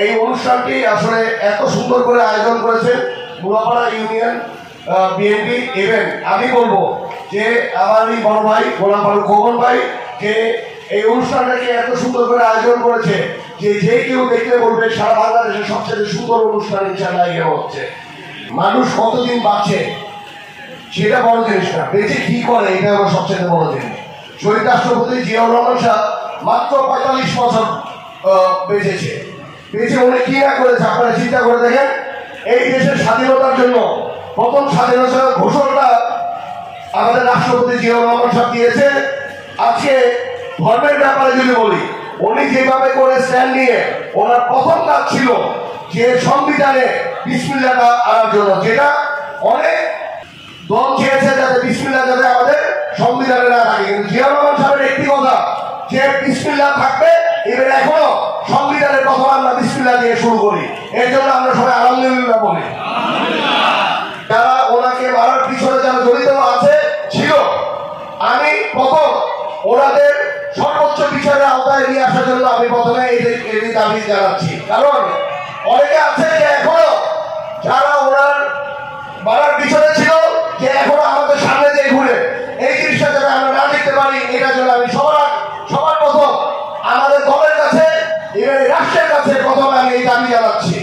এই অনুষ্ঠানটি আসলে এত সুন্দর করে আয়োজন করেছেন মুলাপাড়া ইউনিয়ন বিএনপি ইভেন্ট। আমি বলবো যে আমার এই বড় ভাই গোলাম ফারুক খোকন ভাই যে এই অনুষ্ঠানটাকে এত সুন্দর করে আয়োজন করেছে যে যে কেউ দেখলে বলবে সারা বাংলাদেশের সবচেয়ে সুন্দর অনুষ্ঠান ইনশাআল্লাহ ইয়ে হচ্ছে। মানুষ কতদিন বাঁচে সেটা বড় জিনিস না, বেঁচে কি করে এটা হলো সবচেয়ে বড় জিনিস। শহীদ রাষ্ট্রপতি জিয়াউর রহমান সাহেব মাত্র 45 বছর বেঁচেছে। বেঁচে উনি কি না করেছে আপনারা চিন্তা করে দেখেন। এই দেশের স্বাধীনতার জন্য প্রথম স্বাধীনতার ঘোষণাটা আমাদের রাষ্ট্রপতি জিয়াউর রহমান সাহেব দিয়েছে। আজকে ধর্মের ব্যাপারে যদি বলি, উনি যেভাবে করে স্ট্যান্ড নিয়ে ওনার প্রথম কাজ ছিল যে সংবিধানে বিসমিল্লাহটা আনার জন্য, যেটা অনেক দল চেয়েছে যাতে বিসমিল্লাহ যাতে আমাদের সংবিধানে না থাকে, কিন্তু জিয়াউর রহমান সাহেবের একটি কথা যে বিসমিল্লাহ থাকবে। এবার এখনো সংবিধানের প্রথম আমরা বিসমিল্লাহ দিয়ে শুরু করি, এর জন্য আমরা সবাই আলহামদুলিল্লাহ বলি। যারা ওনাকে মারার পিছনে যারা জড়িত আছে ছিল, আমি প্রথম ওনাদের সর্বোচ্চ বিচারের আওতায় নিয়ে আসার জন্য আমি প্রথমে এই দাবি জানাচ্ছি। কারণ অনেকে আছে যে এখনো যারা ওনার মারার পিছনে ছিল, যে এখনো আমাদের সামনে যে ঘুরে এই জিনিসটা যাতে আমরা না দেখতে পারি, এটার জন্য আমি সবার প্রথম আমাদের দলের কাছে, এবার রাষ্ট্রের কাছে প্রথমে আমি এই দাবি জানাচ্ছি।